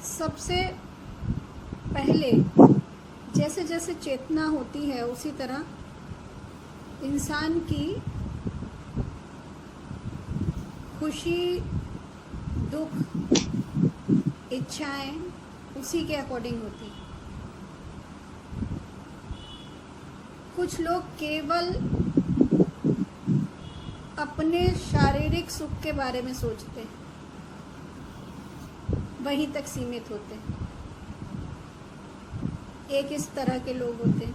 सबसे पहले जैसे जैसे चेतना होती है उसी तरह इंसान की खुशी, दुख, इच्छाएं उसी के अकॉर्डिंग होती हैं। कुछ लोग केवल अपने शारीरिक सुख के बारे में सोचते हैं, वहीं तक सीमित होते हैं। एक इस तरह के लोग होते हैं।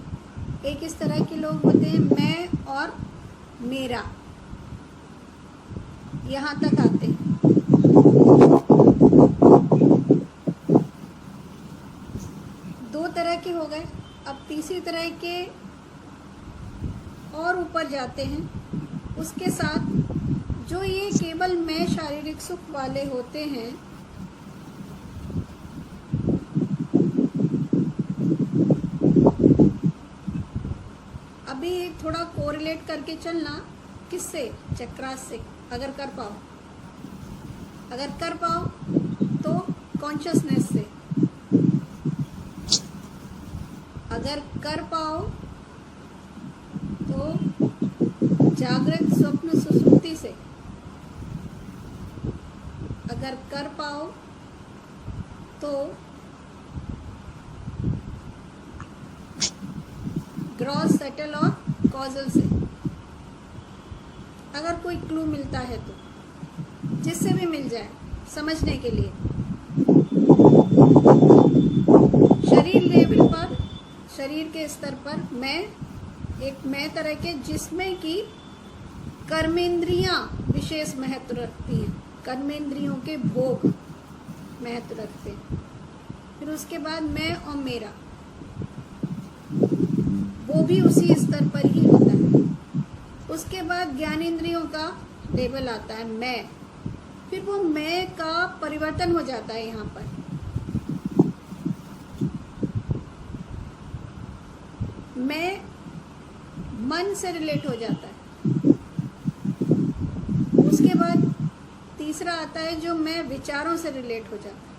एक इस तरह के लोग होते हैं मैं और मेरा, यहाँ तक आते हैं। दो तरह के हो गए। अब तीसरी तरह के और ऊपर जाते हैं। उसके साथ जो ये केवल मैं शारीरिक सुख वाले होते हैं, अभी थोड़ा कोरिलेट करके चलना। किससे? चक्रास से। अगर कर पाओ तो कॉन्शियसनेस से। अगर कर पाओ तो जागृत, स्वप्न, सुषुप्ति से। अगर कर पाओ तो ग्रॉस, सेटल और कॉजल से। अगर कोई क्लू मिलता है तो, जिससे भी मिल जाए समझने के लिए। शरीर लेवल पर, शरीर के स्तर पर मैं तरह के, जिसमें कि कर्मेंद्रियां विशेष महत्व रखती हैं। कर्मेंद्रियों के भोग महत्व रखते हैं। फिर उसके बाद मैं और मेरा, वो भी उसी स्तर पर ही होता है। उसके बाद ज्ञानेंद्रियों का लेवल आता है मैं। फिर वो मैं का परिवर्तन हो जाता है। यहाँ पर मैं मन से रिलेट हो जाता है। उसके बाद तीसरा आता है जो मैं विचारों से रिलेट हो जाता है।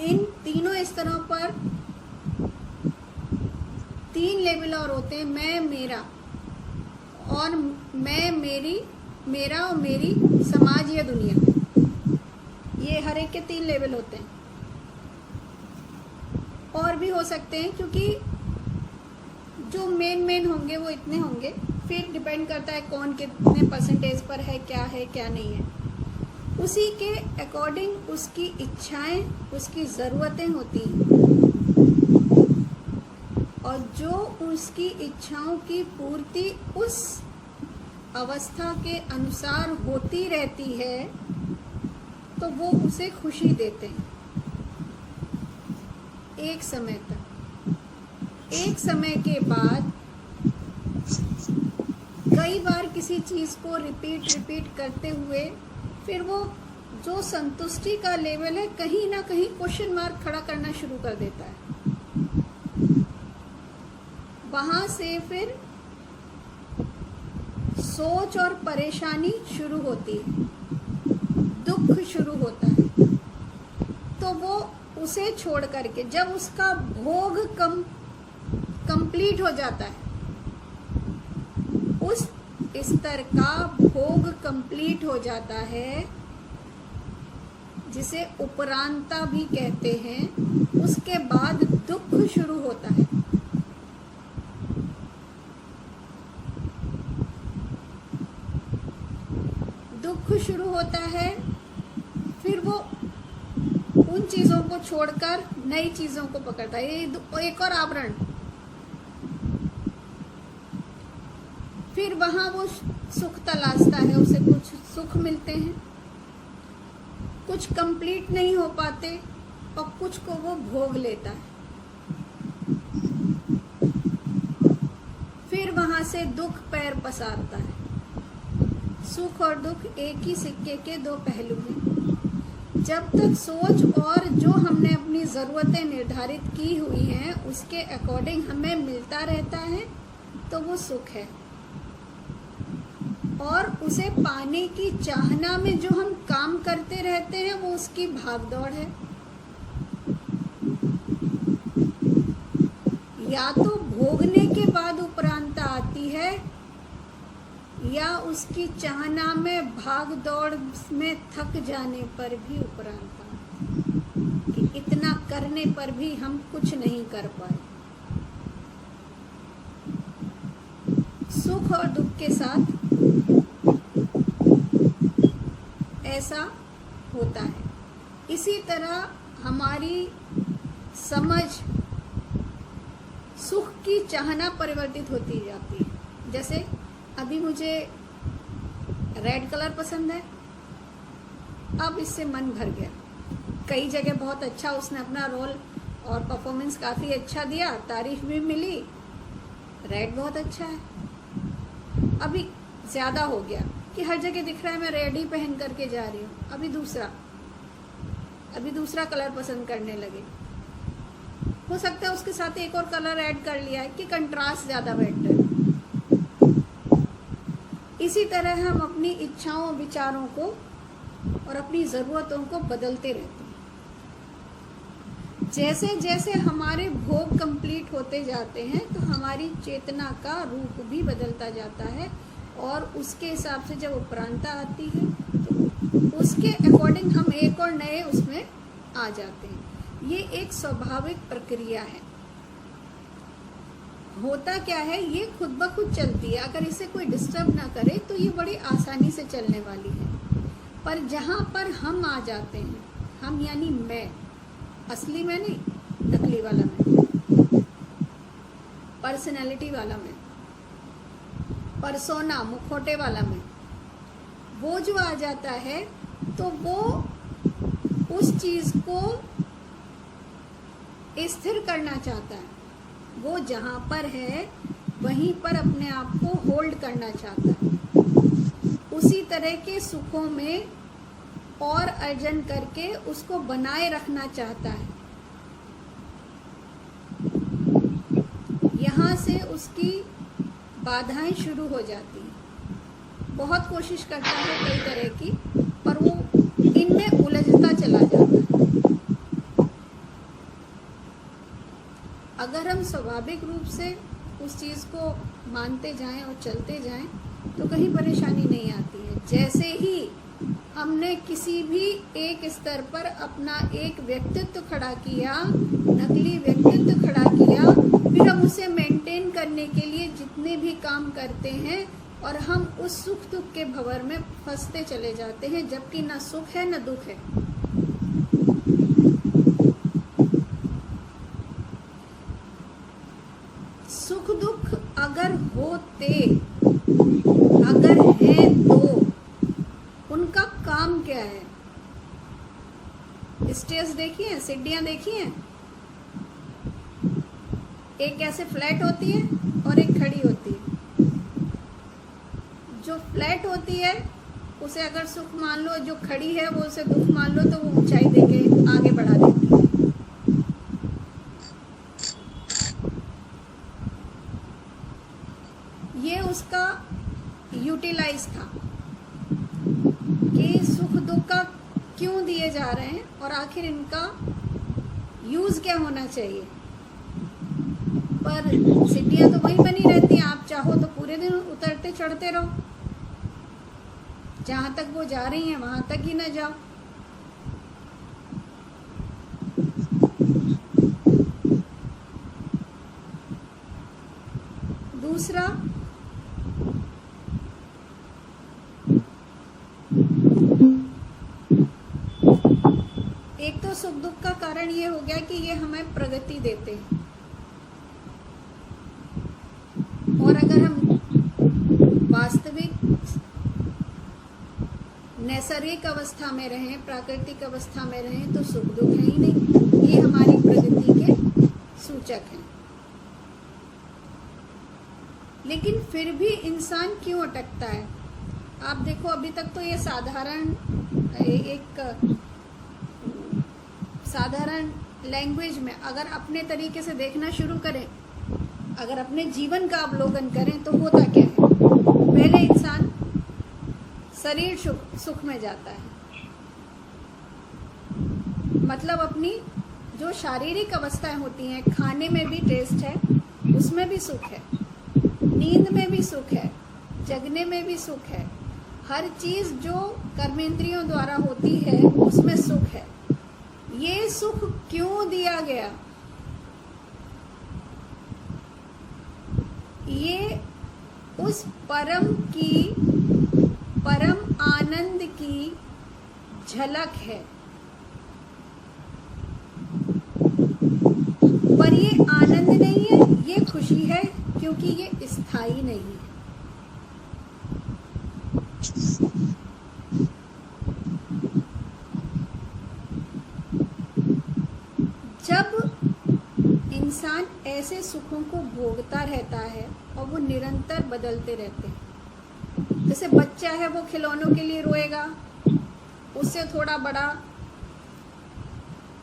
इन तीनों स्तरों पर 3 लेवल और होते हैं। मैं, मेरा और मैं, मेरी, मेरा और मेरी, समाज या दुनिया। ये हर एक के 3 लेवल होते हैं। और भी हो सकते हैं, क्योंकि जो मेन होंगे वो इतने होंगे। फिर डिपेंड करता है कौन कितने परसेंटेज पर है, क्या नहीं है। उसी के अकॉर्डिंग उसकी इच्छाएं, उसकी ज़रूरतें होती हैं। और जो उसकी इच्छाओं की पूर्ति उस अवस्था के अनुसार होती रहती है, तो वो उसे खुशी देते हैं एक समय तक। एक समय के बाद कई बार किसी चीज़ को रिपीट करते हुए फिर वो जो संतुष्टि का लेवल है, कहीं ना कहीं क्वेश्चन मार्क खड़ा करना शुरू कर देता है। वहां से फिर सोच और परेशानी शुरू होती है, दुख शुरू होता है। तो वो उसे छोड़ करके, जब उसका भोग कंप्लीट हो जाता है, उस स्तर का भोग कंप्लीट हो जाता है, जिसे उपरांता भी कहते हैं, उसके बाद दुख शुरू होता है। दुख शुरू होता है। फिर वो उन चीजों को छोड़कर नई चीजों को पकड़ता है। ये एक और आवरण। फिर वहां वो सुख तलाशता है, उसे कुछ सुख मिलते हैं, कुछ कंप्लीट नहीं हो पाते और कुछ को वो भोग लेता है। फिर वहां से दुख पैर पसारता है। सुख और दुख एक ही सिक्के के 2 पहलू हैं। जब तक सोच और जो हमने अपनी ज़रूरतें निर्धारित की हुई हैं उसके अकॉर्डिंग हमें मिलता रहता है, तो वो सुख है। और उसे पाने की चाहना में जो हम काम करते रहते हैं वो उसकी भागदौड़ है। या तो भोगने के बाद उपरांता आती है, या उसकी चाहना में भाग दौड़ में थक जाने पर भी उपरांता, कि इतना करने पर भी हम कुछ नहीं कर पाए। सुख और दुख के साथ ऐसा होता है। इसी तरह हमारी समझ सुख की चाहना परिवर्तित होती जाती है। जैसे अभी मुझे रेड कलर पसंद है, अब इससे मन भर गया। कई जगह बहुत अच्छा उसने अपना रोल और परफॉर्मेंस काफ़ी अच्छा दिया, तारीफ भी मिली, रेड बहुत अच्छा है। अभी ज़्यादा हो गया कि हर जगह दिख रहा है मैं रेड ही पहन करके जा रही हूँ। अभी दूसरा कलर पसंद करने लगे। हो सकता है उसके साथ एक और कलर ऐड कर लिया है कि कंट्रास्ट ज़्यादा बेटर है। इसी तरह हम अपनी इच्छाओं, विचारों को और अपनी ज़रूरतों को बदलते रहते हैं। जैसे जैसे हमारे भोग कंप्लीट होते जाते हैं तो हमारी चेतना का रूप भी बदलता जाता है, और उसके हिसाब से जब उपरांता आती है तो उसके अकॉर्डिंग हम एक और नए उसमें आ जाते हैं। ये एक स्वाभाविक प्रक्रिया है। होता क्या है, ये खुद ब खुद चलती है। अगर इसे कोई डिस्टर्ब ना करे तो ये बड़ी आसानी से चलने वाली है। पर जहाँ पर हम आ जाते हैं, हम यानी मैं, असली में नहीं, नकली वाला मैं, पर्सनैलिटी वाला मैं, परसोना, मुखौटे वाला मैं, वो जो आ जाता है तो वो उस चीज को स्थिर करना चाहता है। वो जहां पर है वहीं पर अपने आप को होल्ड करना चाहता है। उसी तरह के सुखों में और अर्जन करके उसको बनाए रखना चाहता है। यहाँ से उसकी बाधाएं शुरू हो जाती हैं। बहुत कोशिश करता है कई तरह की, पर वो इनमें उलझता चला जाता है। अगर हम स्वाभाविक रूप से उस चीज़ को मानते जाएं और चलते जाएं तो कहीं परेशानी नहीं आती है। जैसे ही हमने किसी भी एक स्तर पर अपना एक व्यक्तित्व खड़ा किया, नकली व्यक्तित्व खड़ा किया, फिर हम उसे मेंटेन करने के लिए जितने भी काम करते हैं और हम उस सुख दुख के भंवर में फंसते चले जाते हैं, जबकि न सुख है न दुख है। सुख दुख अगर होते, अगर है तो उनका काम क्या है? स्टेज देखी है, सीढ़ियां देखी हैं? एक ऐसे फ्लैट होती है और एक खड़ी होती है। जो फ्लैट होती है उसे अगर सुख मान लो, जो खड़ी है वो उसे दुख मान लो, तो वो ऊंचाई देके आगे बढ़ा देती है। ये उसका यूटिलाइज था कि सुख दुख का क्यों दिए जा रहे हैं और आखिर इनका यूज क्या होना चाहिए। पर सीढ़ियां तो वहीं बनी रहती हैं, आप चाहो तो पूरे दिन उतरते चढ़ते रहो, जहां तक वो जा रही हैं वहां तक ही न जाओ। दूसरा, एक तो सुख दुख का कारण ये हो गया कि ये हमें प्रगति देते हैं, और अगर हम वास्तविक नैसर्गिक अवस्था में रहें, प्राकृतिक अवस्था में रहें, तो सुख दुख है ही नहीं। ये हमारी प्रगति के सूचक हैं। लेकिन फिर भी इंसान क्यों अटकता है? आप देखो, अभी तक तो ये साधारण लैंग्वेज में अगर अपने तरीके से देखना शुरू करें, अगर अपने जीवन का अवलोकन करें तो होता क्या है? पहले इंसान शरीर सुख में जाता है। मतलब अपनी जो शारीरिक अवस्थाएं होती हैं, खाने में भी टेस्ट है, उसमें भी सुख है, नींद में भी सुख है, जगने में भी सुख है, हर चीज जो कर्मेंद्रियों द्वारा होती है उसमें सुख है। ये सुख क्यों दिया गया? ये उस परम आनंद की झलक है। पर ये आनंद नहीं है, ये खुशी है, क्योंकि ये स्थायी नहीं है। जब इंसान ऐसे सुखों को भोगता रहता है और वो निरंतर बदलते रहते हैं, जैसे बच्चा है वो खिलौनों के लिए रोएगा, उससे थोड़ा बड़ा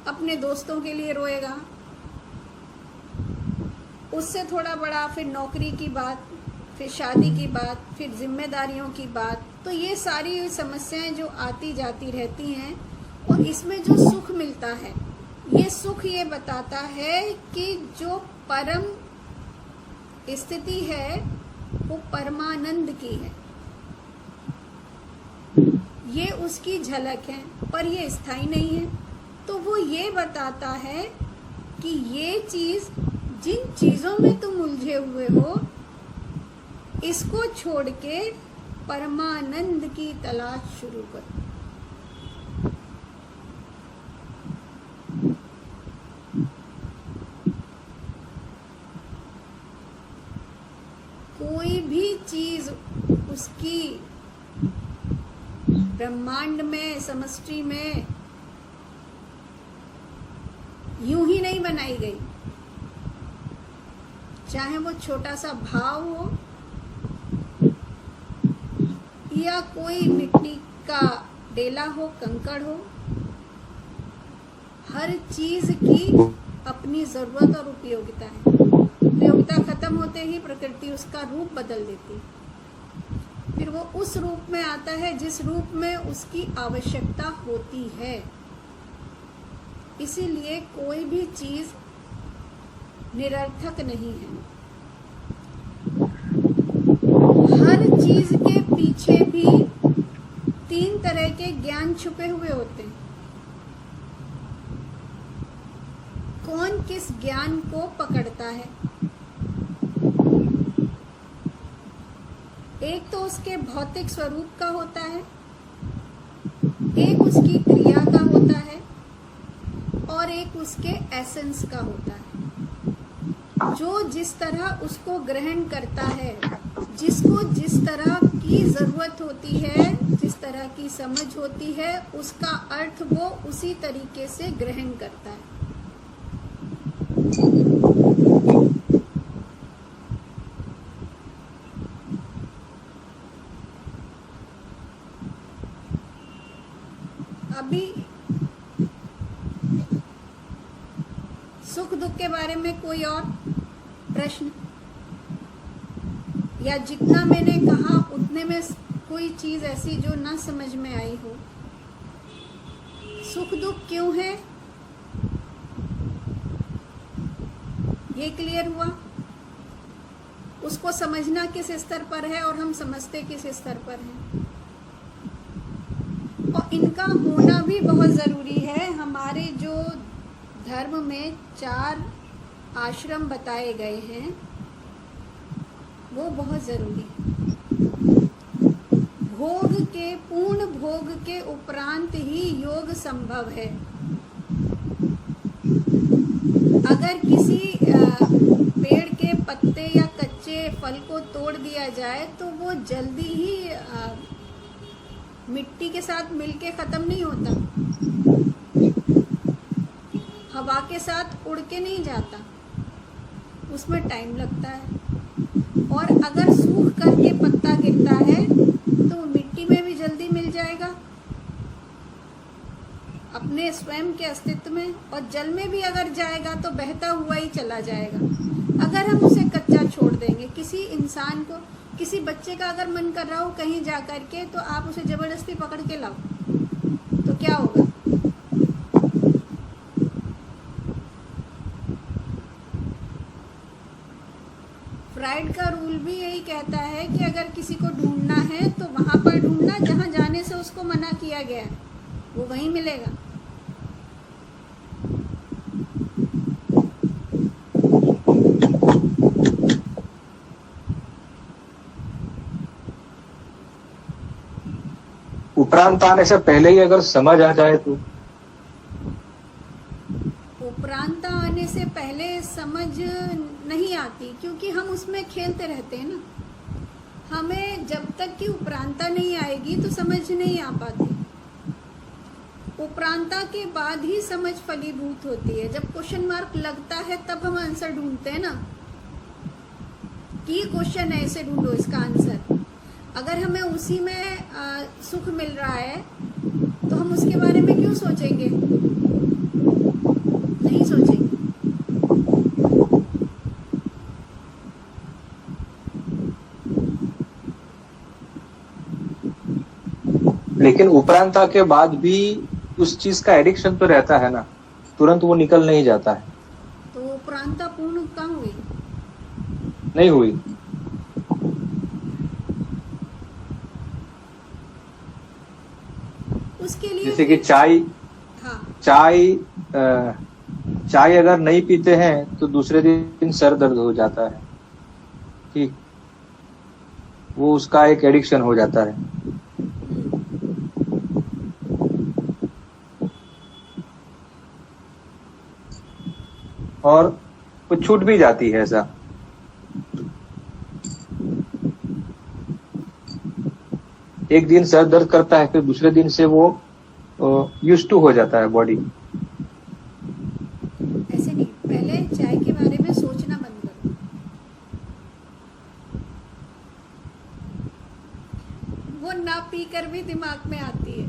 अपने दोस्तों के लिए रोएगा, उससे थोड़ा बड़ा फिर नौकरी की बात, फिर शादी की बात, फिर जिम्मेदारियों की बात। तो ये सारी समस्याएं जो आती जाती रहती हैं, और इसमें जो सुख मिलता है, ये सुख ये बताता है कि जो परम स्थिति है वो परमानंद की है, ये उसकी झलक है, पर ये स्थायी नहीं है। तो वो ये बताता है कि ये चीज, जिन चीजों में तुम उलझे हुए हो, इसको छोड़ के परमानंद की तलाश शुरू करो। कोई भी चीज उसकी ब्रह्मांड में, समष्टि में यूं ही नहीं बनाई गई। चाहे वो छोटा सा भाव हो या कोई मिट्टी का डेला हो, कंकड़ हो, हर चीज की अपनी जरूरत और उपयोगिता है। उपयोगिता खत्म होते ही प्रकृति उसका रूप बदल देती है, फिर वो उस रूप में आता है जिस रूप में उसकी आवश्यकता होती है। इसीलिए कोई भी चीज निरर्थक नहीं है। हर चीज के पीछे भी 3 तरह के ज्ञान छुपे हुए होते हैं। कौन किस ज्ञान को पकड़ता है? एक तो उसके भौतिक स्वरूप का होता है, एक उसकी क्रिया का होता है, और एक उसके एसेंस का होता है। जो जिस तरह उसको ग्रहण करता है, जिसको जिस तरह की जरूरत होती है, जिस तरह की समझ होती है, उसका अर्थ वो उसी तरीके से ग्रहण करता है। अभी सुख दुख के बारे में कोई और प्रश्न, या जितना मैंने कहा उतने में कोई चीज ऐसी जो ना समझ में आई हो? सुख दुख क्यों है, ये क्लियर हुआ? उसको समझना किस स्तर पर है और हम समझते किस स्तर पर हैं, और इनका होना भी बहुत जरूरी है। हमारे जो धर्म में 4 आश्रम बताए गए हैं वो बहुत जरूरी है। भोग के, पूर्ण भोग के उपरांत ही योग संभव है। अगर किसी पेड़ के पत्ते या कच्चे फल को तोड़ दिया जाए तो वो जल्दी ही मिट्टी के साथ मिलके खत्म नहीं होता, हवा के साथ उड़ के नहीं जाता, उसमें टाइम लगता है। और अगर सूख करके पत्ता गिरता है तो मिट्टी में भी जल्दी मिल जाएगा, अपने स्वयं के अस्तित्व में, और जल में भी अगर जाएगा तो बहता हुआ ही चला जाएगा। अगर हम उसे कच्चा छोड़ देंगे, किसी इंसान को, किसी बच्चे का अगर मन कर रहा हो कहीं जा करके, तो आप उसे जबरदस्ती पकड़ के लाओ तो क्या होगा? फ्राइड का रूल भी यही कहता है कि अगर किसी को ढूंढना है तो वहां पर ढूंढना जहां जाने से उसको मना किया गया है, वो वहीं मिलेगा। उपरांत आने से पहले ही अगर समझ आ जाए तो? उपरांत आने से पहले समझ नहीं आती, क्योंकि हम उसमें खेलते रहते हैं ना। हमें जब तक कि उपरांता नहीं आएगी तो समझ नहीं आ पाती। उपरांता के बाद ही समझ फलीभूत होती है। जब क्वेश्चन मार्क लगता है तब हम आंसर ढूंढते हैं ना, कि क्वेश्चन है इसे ढूंढो इसका आंसर। अगर हमें उसी में सुख मिल रहा है तो हम उसके बारे में क्यों सोचेंगे? नहीं सोचेंगे। लेकिन उपरांता के बाद भी उस चीज का एडिक्शन तो रहता है ना, तुरंत वो निकल नहीं जाता है। तो उपरांता पूर्ण कहाँ हुई? नहीं हुई। उसके लिए जैसे कि चाय, हाँ, चाय अगर नहीं पीते हैं तो दूसरे दिन सर दर्द हो जाता है, ठीक, वो उसका एक एडिक्शन हो जाता है। और वो छूट भी जाती है ऐसा। एक दिन सर दर्द करता है, फिर दूसरे दिन से वो यूज्ड टू हो जाता है बॉडी। ऐसे नहीं, पहले चाय के बारे में सोचना बंद करो। वो ना पी कर भी दिमाग में आती है,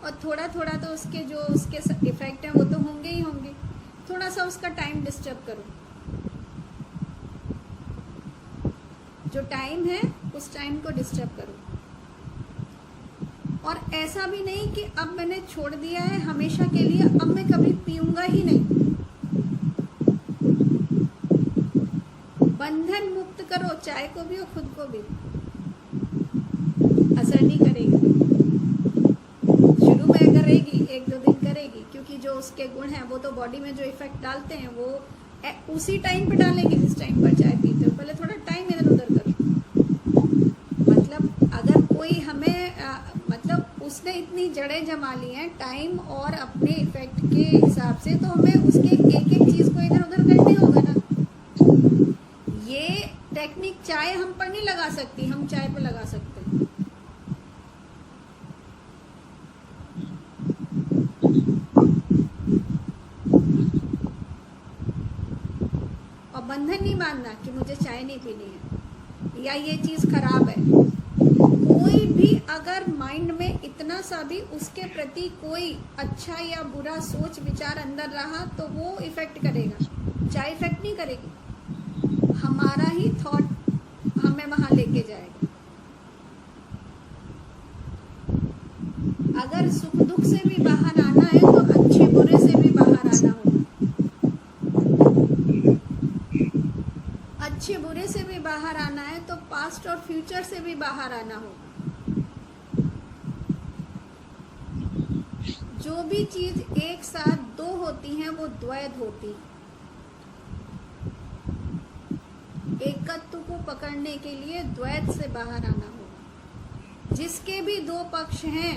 और थोड़ा थोड़ा तो उसके जो उसके इफेक्ट हैं वो तो होंगे ही होंगे। थोड़ा सा उसका टाइम डिस्टर्ब करो। जो टाइम है उस टाइम को डिस्टर्ब करो। और ऐसा भी नहीं कि अब मैंने छोड़ दिया है हमेशा के लिए, अब मैं कभी पीऊंगा ही नहीं। बंधन मुक्त करो, चाय को भी और खुद को भी। असर नहीं करेगी, शुरू में करेगी, एक दो दिन करेगी, क्योंकि जो उसके गुण हैं वो तो बॉडी में जो इफेक्ट डालते हैं वो उसी टाइम पे डालेंगे जिस टाइम पर चाय पीते हो। पहले थोड़ा टाइम इधर उधर करो। मतलब अगर कोई हमें मतलब उसने इतनी जड़ें जमा ली हैं टाइम और अपने इफेक्ट के हिसाब से, तो हमें उसके एक एक चीज को इधर उधर करने होगा ना। ये टेक्निक चाय हम पर नहीं लगा सकती, हम चाय पे लगा सकते हैं। और बंधन नहीं मानना कि मुझे चाय नहीं पीनी है या ये चीज खराब है। कोई भी अगर माइंड में इतना सा भी उसके प्रति कोई अच्छा या बुरा सोच विचार अंदर रहा तो वो इफेक्ट करेगा, चाय इफेक्ट नहीं करेगी। हमारा ही थॉट हमें वहां लेके जाएगा। अगर सुख दुख से भी बाहर आना है तो अच्छे बुरे से भी बाहर आना होगा। अच्छे बुरे से भी बाहर आना है तो पास्ट और फ्यूचर से भी बाहर आना होगा। जो भी चीज एक साथ दो होती हैं वो द्वैत होती है। एकत्व को पकड़ने के लिए द्वैत से बाहर आना होगा। जिसके भी दो पक्ष हैं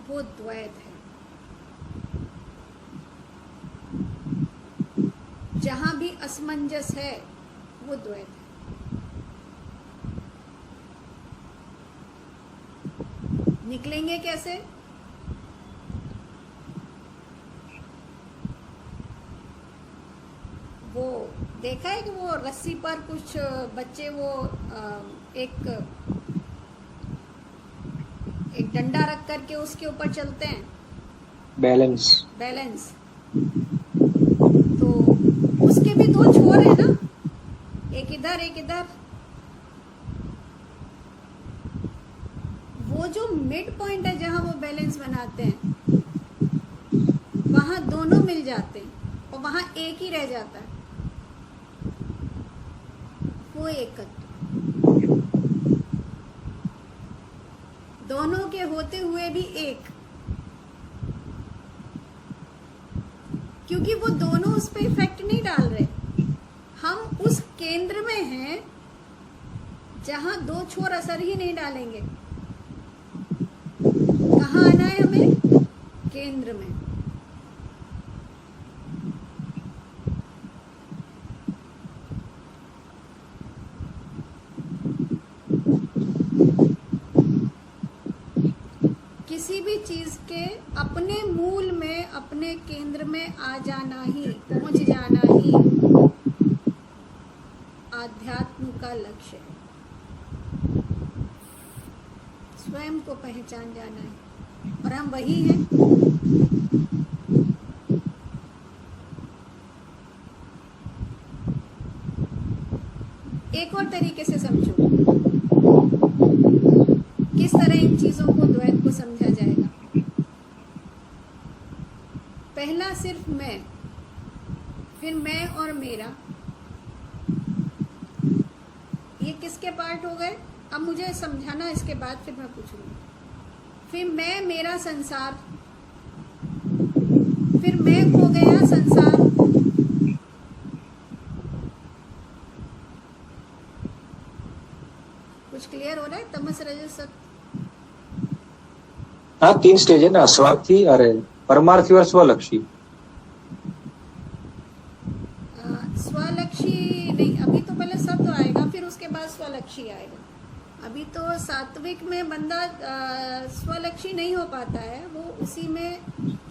वो द्वैत है। जहां भी असमंजस है वो द्वैत है। निकलेंगे कैसे? वो देखा है कि वो रस्सी पर कुछ बच्चे वो एक डंडा रख करके उसके ऊपर चलते हैं, बैलेंस। तो उसके भी दो छोर है ना, एक इधर एक इधर। जो मिड पॉइंट है जहां वो बैलेंस बनाते हैं, वहां दोनों मिल जाते हैं और वहां एक ही रह जाता है, वो एकत्व। दोनों के होते हुए भी एक, क्योंकि वो दोनों उस पर इफेक्ट नहीं डाल रहे। हम उस केंद्र में हैं जहां दो छोर असर ही नहीं डालेंगे। कहाँ आना है हमें? केंद्र में। किसी भी चीज के अपने मूल में, अपने केंद्र में आ जाना ही, पहुंच जाना ही आध्यात्म का लक्ष्य है। स्वयं को पहचान जाना है, और हम वही हैं। एक और तरीके से समझो, किस तरह इन चीजों को, द्वैत को समझा जाएगा। पहला सिर्फ मैं, फिर मैं और मेरा, ये किसके पार्ट हो गए? अब मुझे समझाना, इसके बाद फिर मैं पूछूंगी। फिर मैं, मेरा, संसार, फिर मैं हो गया संसार, कुछ क्लियर हो रहा है? तमस, रजस, सत्व। हाँ, 3 स्टेज है ना, स्वार्थी, अरे परमार्थी और स्वलक्षी। स्वलक्षी नहीं, अभी तो पहले सत्व आएगा, फिर उसके बाद स्वलक्षी आएगा। अभी तो सात्विक में बंदा स्वलक्षी नहीं हो पाता है, वो उसी में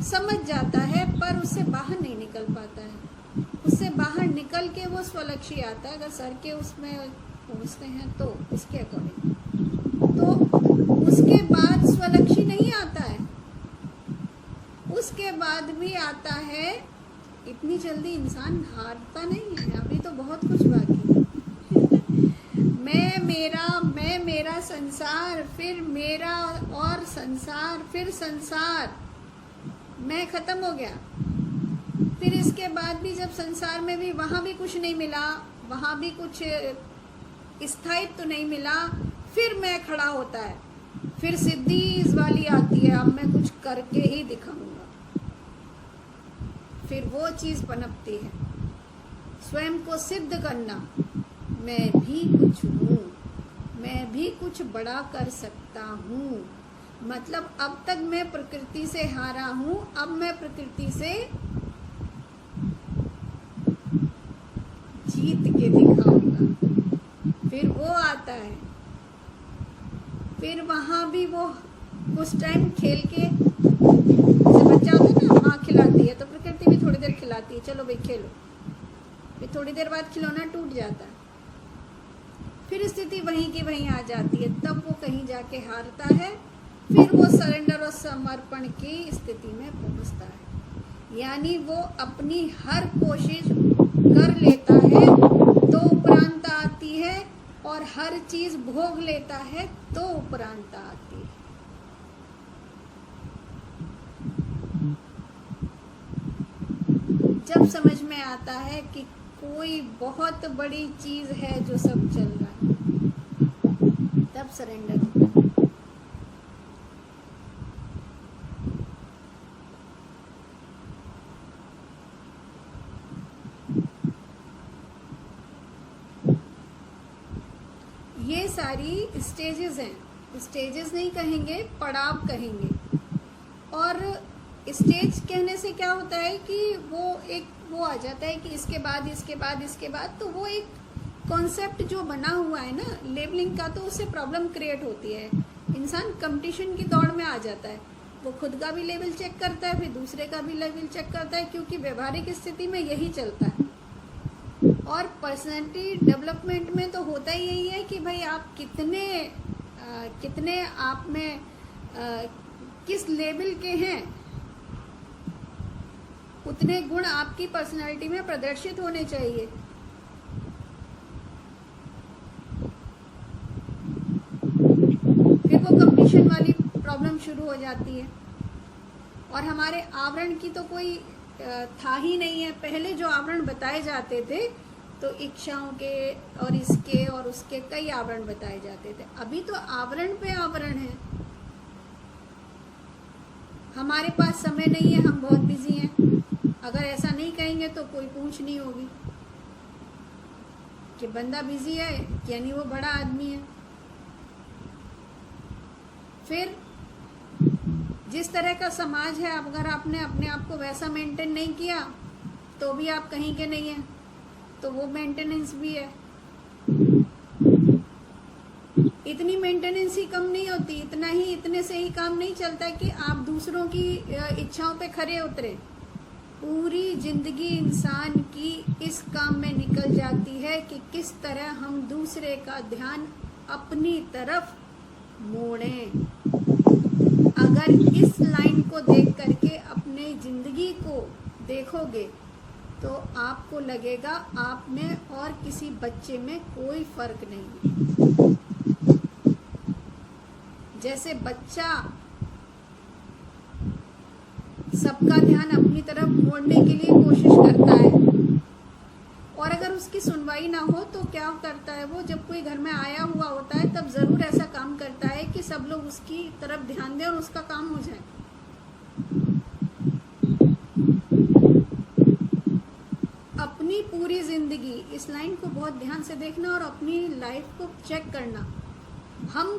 समझ जाता है, पर उससे बाहर नहीं निकल पाता है। उससे बाहर निकल के वो स्वलक्षी आता है, अगर सर के उसमें पहुंचते हैं तो उसके अकॉर्डिंग। तो उसके बाद स्वलक्षी नहीं आता है, उसके बाद भी आता है। इतनी जल्दी इंसान हारता नहीं है, अभी तो बहुत कुछ बाकी है। मैं मेरा संसार, फिर मेरा और संसार, फिर संसार, मैं खत्म हो गया। फिर इसके बाद भी जब संसार में भी, वहां भी कुछ नहीं मिला, वहां भी कुछ स्थायित्व तो नहीं मिला, फिर मैं खड़ा होता है। फिर सिद्धि इस वाली आती है, अब मैं कुछ करके ही दिखाऊंगा। फिर वो चीज पनपती है, स्वयं को सिद्ध करना, मैं भी कुछ हूँ, मैं भी कुछ बड़ा कर सकता हूँ। मतलब अब तक मैं प्रकृति से हारा हूँ, अब मैं प्रकृति से जीत के दिखाऊंगा। फिर वो आता है, फिर वहां भी वो कुछ टाइम खेल के, जैसे बच्चा होता है ना, माँ खिलाती है तो प्रकृति भी थोड़ी देर खिलाती है, चलो भाई खेलो। फिर थोड़ी देर बाद खिलौना टूट जाता है, फिर स्थिति वहीं की वहीं आ जाती है, तब वो कहीं जाके हारता है। फिर वो सरेंडर और समर्पण की स्थिति में पहुंचता है, यानी वो अपनी हर कोशिश कर लेता है तो उपरांत आती है, और हर चीज भोग लेता है तो उपरांत आती है। जब समझ में आता है कि कोई बहुत बड़ी चीज है जो सब चल रहा है, तब सरेंडर होता है। ये सारी स्टेजेस हैं, स्टेजेस नहीं कहेंगे, पड़ाव कहेंगे। और स्टेज कहने से क्या होता है कि वो आ जाता है कि इसके बाद, इसके बाद, इसके बाद, तो वो एक कॉन्सेप्ट जो बना हुआ है ना लेबलिंग का, तो उससे प्रॉब्लम क्रिएट होती है। इंसान कंपटीशन की दौड़ में आ जाता है, वो खुद का भी लेवल चेक करता है, फिर दूसरे का भी लेवल चेक करता है, क्योंकि व्यवहारिक स्थिति में यही चलता है। और पर्सनैलिटी डेवलपमेंट में तो होता ही यही है कि भाई आप कितने आप में किस लेवल के हैं, उतने गुण आपकी पर्सनैलिटी में प्रदर्शित होने चाहिए। फिर वो कंपटीशन वाली प्रॉब्लम शुरू हो जाती है। और हमारे आवरण की तो कोई था ही नहीं है। पहले जो आवरण बताए जाते थे तो इच्छाओं के और इसके और उसके कई आवरण बताए जाते थे। अभी तो आवरण पे आवरण है। हमारे पास समय नहीं है, हम बहुत बिजी हैं। अगर ऐसा नहीं कहेंगे तो कोई पूछ नहीं होगी कि बंदा बिजी है यानी वो बड़ा आदमी है। फिर जिस तरह का समाज है, अगर आपने अपने आप को वैसा मेंटेन नहीं किया तो भी आप कहीं के नहीं हैं, तो वो मेंटेनेंस भी है। इतनी मेंटेनेंस ही कम नहीं होती, इतने से ही काम नहीं चलता कि आप दूसरों की इच्छाओं पे खरे उतरे। पूरी जिंदगी इंसान की इस काम में निकल जाती है कि किस तरह हम दूसरे का ध्यान अपनी तरफ मोड़ें। अगर इस लाइन को देख करके अपने जिंदगी को देखोगे तो आपको लगेगा आप में और किसी बच्चे में कोई फर्क नहीं है। जैसे बच्चा सबका ध्यान अपनी तरफ मोड़ने के लिए कोशिश करता है और अगर उसकी सुनवाई ना हो तो क्या करता है वो, जब कोई घर में आया हुआ होता है तब जरूर ऐसा काम करता है कि सब लोग उसकी तरफ ध्यान दें और उसका काम हो जाए। अपनी पूरी जिंदगी, इस लाइन को बहुत ध्यान से देखना और अपनी लाइफ को चेक करना। हम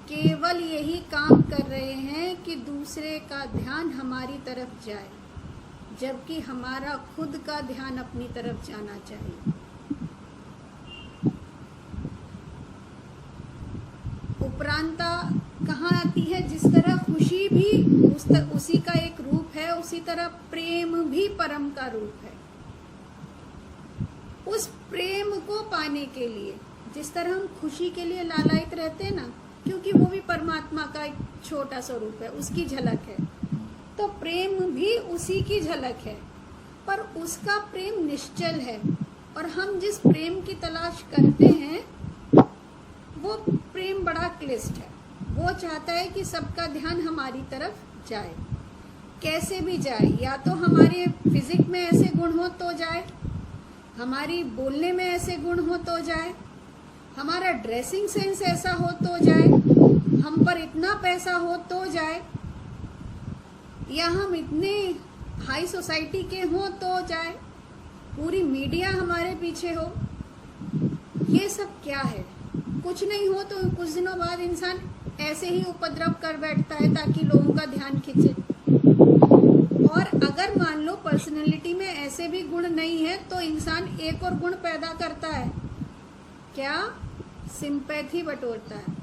केवल यही काम कर रहे हैं कि दूसरे का ध्यान हमारी तरफ जाए, जबकि हमारा खुद का ध्यान अपनी तरफ जाना चाहिए। उपरांता कहाँ आती है? जिस तरह खुशी भी उसी का एक रूप है, उसी तरह प्रेम भी परम का रूप है। उस प्रेम को पाने के लिए जिस तरह हम खुशी के लिए लालायित रहते हैं ना, क्योंकि वो भी परमात्मा का एक छोटा स्वरूप है, उसकी झलक है, तो प्रेम भी उसी की झलक है। पर उसका प्रेम निश्चल है और हम जिस प्रेम की तलाश करते हैं वो प्रेम बड़ा क्लिष्ट है। वो चाहता है कि सबका ध्यान हमारी तरफ जाए, कैसे भी जाए। या तो हमारे फिजिक में ऐसे गुण हो तो जाए, हमारी बोलने में ऐसे गुण हो तो जाए, हमारा ड्रेसिंग सेंस ऐसा हो तो जाए, हम पर इतना पैसा हो तो जाए, या हम इतने हाई सोसाइटी के हो तो जाए, पूरी मीडिया हमारे पीछे हो। ये सब क्या है? कुछ नहीं हो तो कुछ दिनों बाद इंसान ऐसे ही उपद्रव कर बैठता है ताकि लोगों का ध्यान खींचे। और अगर मान लो पर्सनैलिटी में ऐसे भी गुण नहीं है तो इंसान एक और गुण पैदा करता है, क्या? सिंपैथी बटोरता है।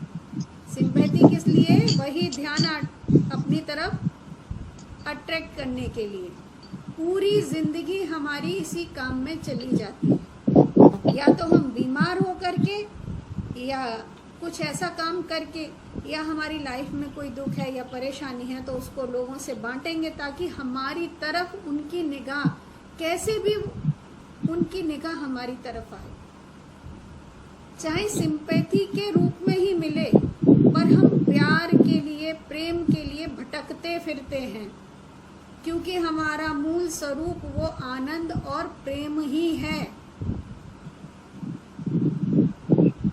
सिंपैथी किस लिए? वही ध्यान अपनी तरफ अट्रैक्ट करने के लिए। पूरी जिंदगी हमारी इसी काम में चली जाती है। या तो हम बीमार हो करके, या कुछ ऐसा काम करके, या हमारी लाइफ में कोई दुख है या परेशानी है तो उसको लोगों से बांटेंगे ताकि हमारी तरफ उनकी निगाह, कैसे भी उनकी निगाह हमारी तरफ आए, चाहे सिंपैथी के रूप में ही मिले। पर हम प्यार के लिए, प्रेम के लिए भटकते फिरते हैं, क्योंकि हमारा मूल स्वरूप वो आनंद और प्रेम ही है।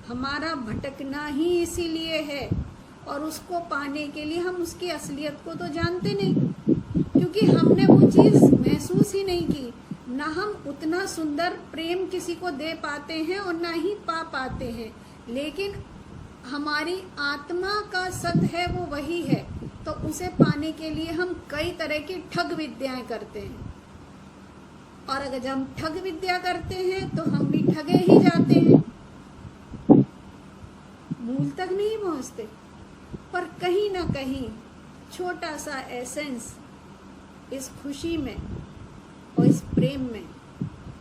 हमारा भटकना ही इसीलिए है, और उसको पाने के लिए हम उसकी असलियत को तो जानते नहीं, क्योंकि हमने वो चीज महसूस ही नहीं की। ना हम उतना सुंदर प्रेम किसी को दे पाते हैं और ना ही पा पाते हैं, लेकिन हमारी आत्मा का सत है वो वही है। तो उसे पाने के लिए हम कई तरह की ठग विद्याएं करते हैं, और अगर जब हम ठग विद्या करते हैं तो हम भी ठगे ही जाते हैं, मूल तक नहीं पहुंचते। पर कहीं ना कहीं छोटा सा एसेंस इस खुशी में और इस प्रेम में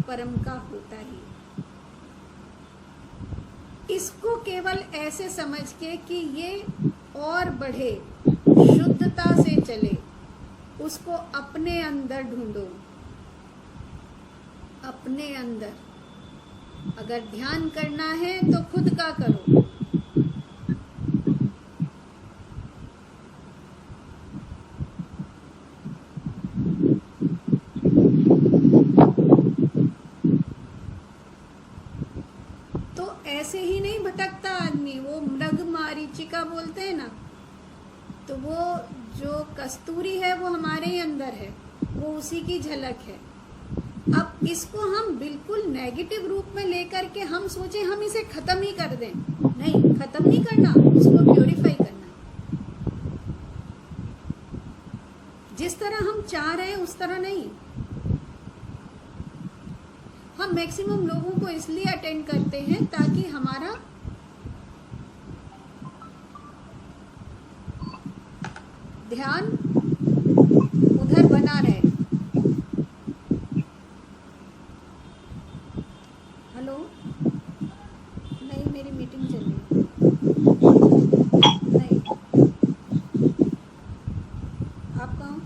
परम का होता ही। इसको केवल ऐसे समझ के कि ये और बढ़े, शुद्धता से चले, उसको अपने अंदर ढूंढो। अपने अंदर अगर ध्यान करना है तो खुद का करो। मरीचिका बोलते हैं ना, तो वो जो कस्तूरी है वो हमारे ही अंदर है, वो उसी की झलक है। अब इसको हम बिल्कुल नेगेटिव रूप में लेकर के हम सोचे हम इसे खत्म ही कर दें, नहीं, खत्म नहीं करना, उसको प्योरीफाई करना। जिस तरह हम चाह रहे हैं उस तरह नहीं। हम मैक्सिमम लोगों को इसलिए अटेंड करते हैं ताकि हमारा ध्यान उधर बना रहे। हेलो, नहीं, मेरी मीटिंग चल रही है। नहीं, आप कहाँ हो?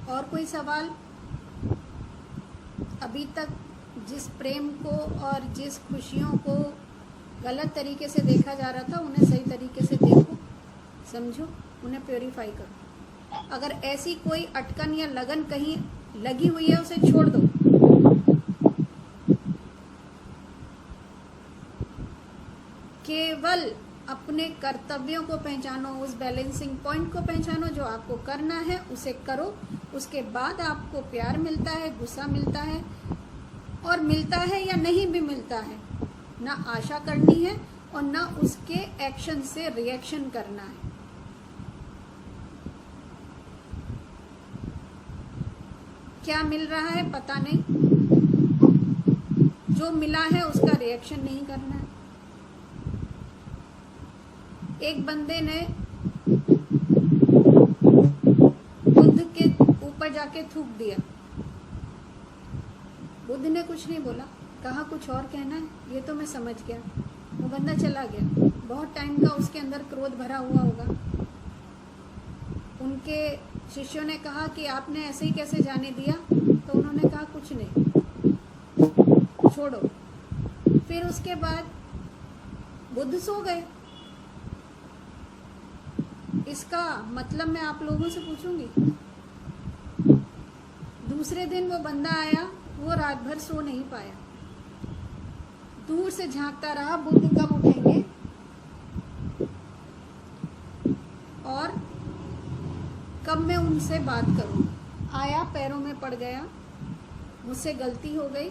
और कोई सवाल? अभी तक जिस प्रेम को और जिस खुशियों को गलत तरीके से देखा जा रहा था, उन्हें सही तरीके से देखो, समझो, उन्हें प्योरीफाई करो। अगर ऐसी कोई अटकन या लगन कहीं लगी हुई है, उसे छोड़ दो। केवल अपने कर्तव्यों को पहचानो, उस बैलेंसिंग पॉइंट को पहचानो, जो आपको करना है उसे करो। उसके बाद आपको प्यार मिलता है, गुस्सा मिलता है, और मिलता है या नहीं भी मिलता है, ना आशा करनी है और ना उसके एक्शन से रिएक्शन करना है। क्या मिल रहा है पता नहीं, जो मिला है उसका रिएक्शन नहीं करना है। एक बंदे ने बुद्ध के ऊपर जाके थूक दिया, बुद्ध ने कुछ नहीं बोला, कहा कुछ और कहना है, ये तो मैं समझ गया। वो बंदा चला गया। बहुत टाइम का उसके अंदर क्रोध भरा हुआ होगा। उनके शिष्यों ने कहा कि आपने ऐसे ही कैसे जाने दिया, तो उन्होंने कहा कुछ नहीं, छोड़ो। फिर उसके बाद बुद्ध सो गए। इसका मतलब मैं आप लोगों से पूछूंगी। दूसरे दिन वो बंदा आया, वो रात भर सो नहीं पाया, दूर से झांकता रहा बुद्ध कब उठेंगे, और कब मैं उनसे बात करूं। आया, पैरों में पड़ गया, मुझसे गलती हो गई,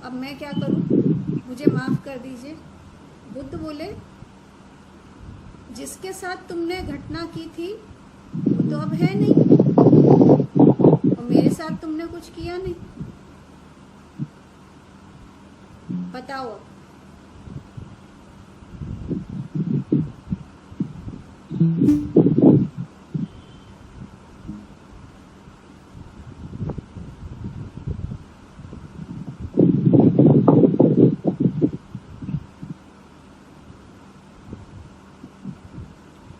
अब मैं क्या करूं, मुझे माफ कर दीजिए। बुद्ध बोले, जिसके साथ तुमने घटना की थी वो तो अब है नहीं, और मेरे साथ तुमने कुछ किया नहीं, बताओ अब।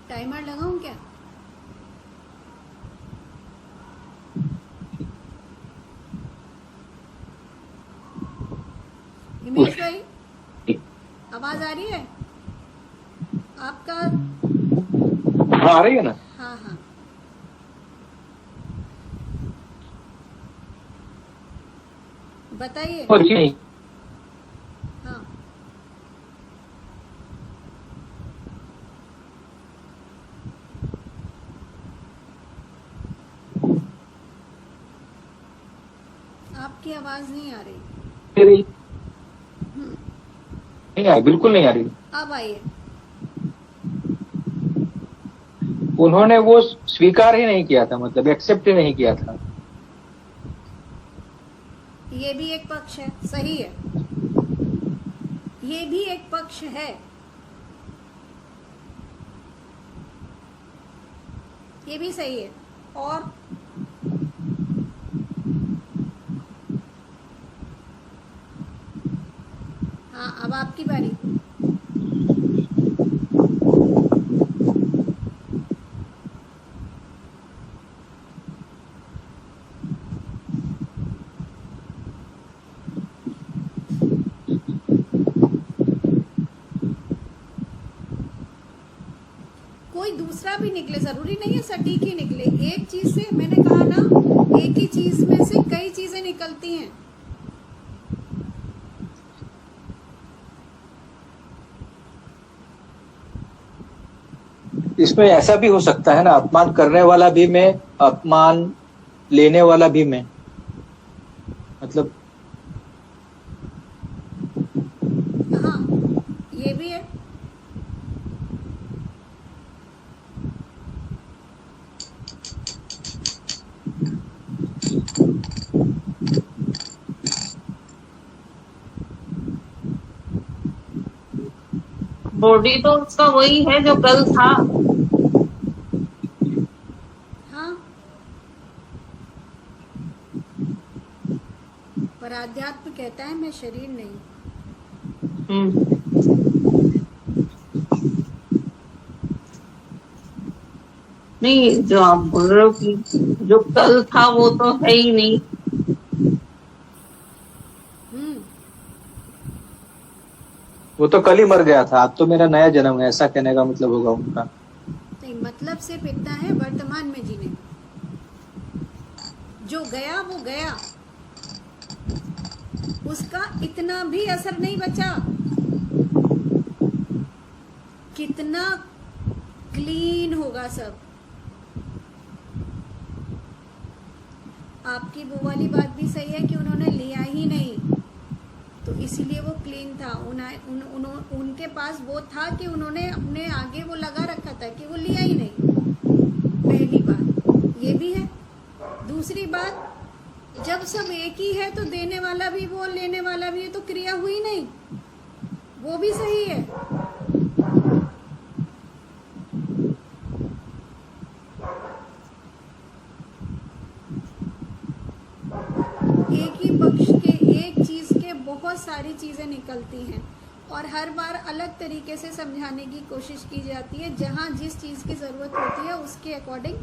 टाइमर लगाऊं क्या? हिमेश भाई, आवाज आ रही है आपका? हाँ, आ रही है ना? हाँ हाँ, बताइए। हाँ, आपकी आवाज नहीं आ रही। नहीं आई, बिल्कुल नहीं आ रही। अब आइए। उन्होंने वो स्वीकार ही नहीं किया था, मतलब एक्सेप्ट ही नहीं किया था। ये भी एक पक्ष है, सही है, ये भी एक पक्ष है, ये भी सही है। और हाँ, अब आपकी बारी। कोई दूसरा भी निकले, जरूरी नहीं है सटीक ही निकले। एक चीज से मैंने कहा इसमें ऐसा भी हो सकता है ना, अपमान करने वाला भी मैं, अपमान लेने वाला भी मैं, मतलब हाँ, ये भी है। बॉडी तो उसका वही है जो कल था। हाँ, पर आध्यात्म कहता है मैं शरीर नहीं। नहीं, जो आप बोल रहे हो कि जो कल था वो तो है ही नहीं। हम्म, वो तो कल ही मर गया था, अब तो मेरा नया जन्म है, ऐसा कहने का मतलब होगा उनका। नहीं, मतलब सिर्फ इतना है वर्तमान में जीने का। जो गया वो गया, उसका इतना भी असर नहीं बचा। कितना क्लीन होगा सब। आपकी वो वाली बात भी सही है कि उन्होंने लिया ही नहीं, तो इसलिए वो क्लीन था। उनके पास वो था कि उन्होंने अपने आगे वो लगा रखा था कि वो लिया ही नहीं। पहली बात ये भी है। दूसरी बात, जब सब एक ही है तो देने वाला भी वो, लेने वाला भी है, तो क्रिया हुई नहीं। वो भी सही है। एक ही पक्ष के, एक चीज के बहुत सारी चीजें निकलती हैं और हर बार अलग तरीके से समझाने की कोशिश की जाती है। जहां जिस चीज की जरूरत होती है उसके अकॉर्डिंग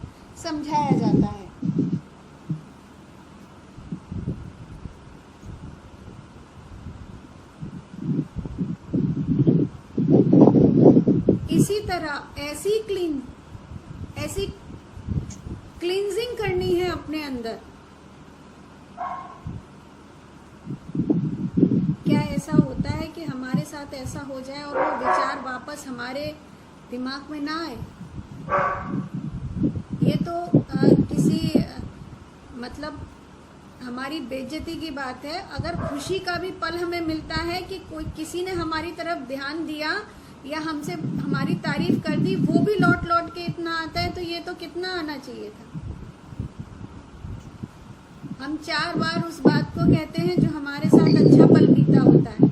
समझाया जाता है। इसी तरह ऐसी क्लींजिंग करनी है अपने अंदर। क्या ऐसा होता है कि हमारे साथ ऐसा हो जाए और वो विचार वापस हमारे दिमाग में ना आए? ये तो मतलब हमारी बेइज्जती की बात है। अगर खुशी का भी पल हमें मिलता है कि कोई किसी ने हमारी तरफ ध्यान दिया या हमसे हमारी तारीफ कर दी, वो भी लौट लौट के इतना आता है, तो ये तो कितना आना चाहिए था। हम 4 बार उस बात को कहते हैं जो हमारे साथ अच्छा पल बीता होता है।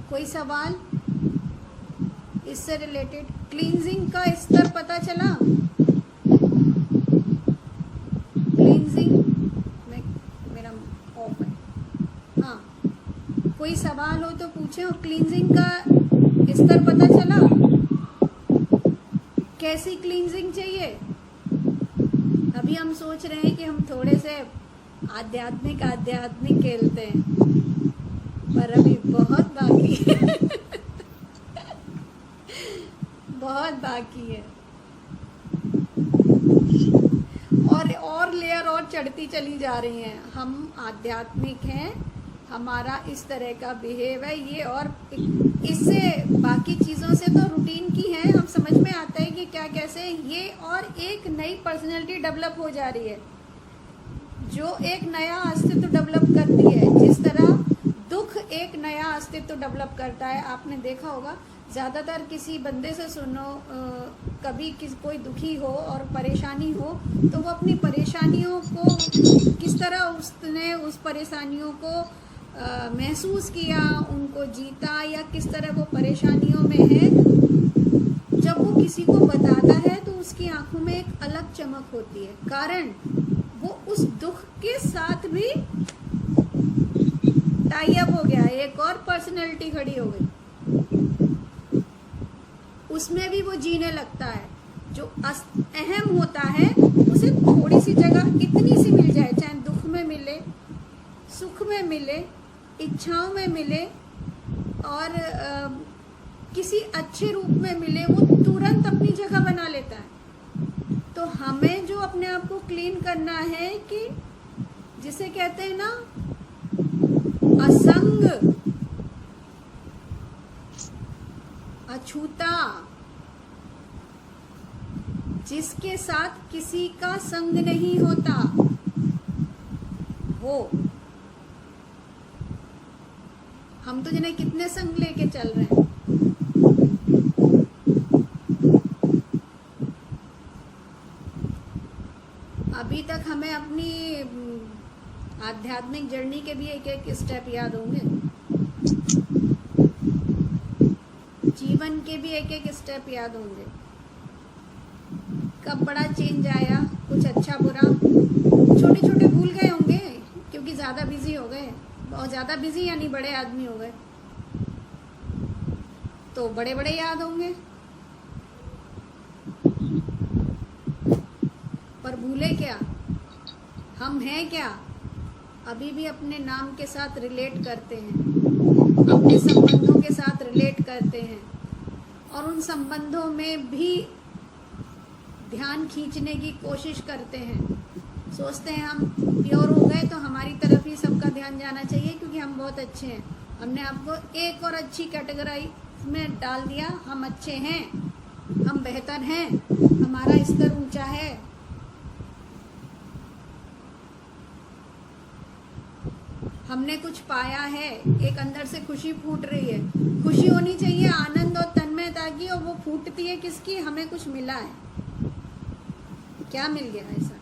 कोई सवाल इससे रिलेटेड? क्लींजिंग का स्तर पता चला? क्लींजिंग में मेरा ऑफ है। हाँ, कोई सवाल हो तो पूछे। और क्लींजिंग का स्तर पता चला? कैसी क्लींजिंग चाहिए? अभी हम सोच रहे हैं कि हम थोड़े से आध्यात्मिक खेलते हैं, पर अभी बहुत बाकी है। बहुत बाकी है। और लेयर और चढ़ती चली जा रही हैं। हम आध्यात्मिक हैं, हमारा इस तरह का बिहेव है ये, और इससे बाकी चीज़ों से तो रूटीन की है, हम समझ में आता है कि क्या कैसे ये, और एक नई पर्सनैलिटी डेवलप हो जा रही है जो एक नया अस्तित्व डेवलप करती है। जिस तरह दुख एक नया अस्तित्व डेवलप करता है, आपने देखा होगा। ज़्यादातर किसी बंदे से सुनो, कभी कोई दुखी हो और परेशानी हो, तो वो अपनी परेशानियों को किस तरह उसने उस परेशानियों को महसूस किया, उनको जीता, या किस तरह वो परेशानियों में है। जब वो किसी को बताता है तो उसकी आंखों में एक अलग चमक होती है, कारण वो उस दुख के साथ भी टाई अप हो गया, एक और पर्सनैलिटी खड़ी हो गई, उसमें भी वो जीने लगता है। जो अहम होता है उसे थोड़ी सी जगह इतनी सी मिल जाए, चाहे दुख में मिले सुख में मिले, इच्छाओं में मिले और किसी अच्छे रूप में मिले, वो तुरंत अपनी जगह बना लेता है। तो हमें जो अपने आप को क्लीन करना है कि जिसे कहते हैं ना असंग, अछूता, जिसके साथ किसी का संग नहीं होता, वो हम तो जिन्हें कितने संग लेके चल रहे हैं। अभी तक हमें अपनी आध्यात्मिक जर्नी के भी एक एक स्टेप याद होंगे, जीवन के भी एक एक स्टेप याद होंगे। कब बड़ा चेंज आया, कुछ अच्छा बुरा, छोटे छोटे भूल गए होंगे क्योंकि ज्यादा बिजी हो गए, बहुत ज्यादा बिजी यानी बड़े आदमी हो गए, तो बड़े बड़े याद होंगे। पर भूले क्या, हम हैं क्या, अभी भी अपने नाम के साथ रिलेट करते हैं, अपने संबंधों के साथ रिलेट करते हैं और उन संबंधों में भी ध्यान खींचने की कोशिश करते हैं। सोचते हैं हम प्योर हो गए तो हमारी तरफ ही सबका ध्यान जाना चाहिए क्योंकि हम बहुत अच्छे हैं। हमने आपको एक और अच्छी कैटेगरी में डाल दिया, हम अच्छे हैं, हम बेहतर हैं, हमारा स्तर ऊंचा है। हमने कुछ पाया है, एक अंदर से खुशी फूट रही है, खुशी होनी चाहिए, आनंद और तन्मयता की, और वो फूटती है किसकी, हमें कुछ मिला है। क्या मिल गया ऐसा?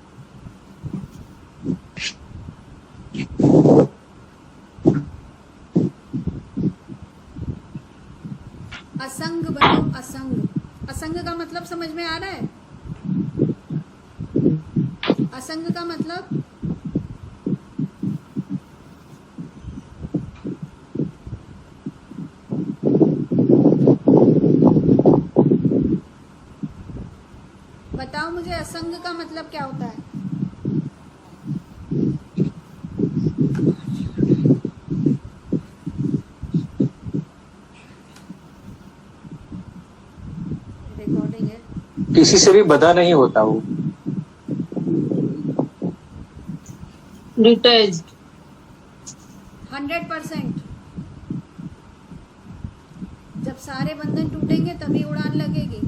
असंग बनो, असंग। असंग का मतलब समझ में आ रहा है? असंग का मतलब बताओ मुझे, असंग का मतलब क्या होता है? रिकॉर्डिंग है। किसी से भी बधा नहीं होता वो। डिटैच्ड। 100%। जब सारे बंधन टूटेंगे तभी उड़ान लगेगी।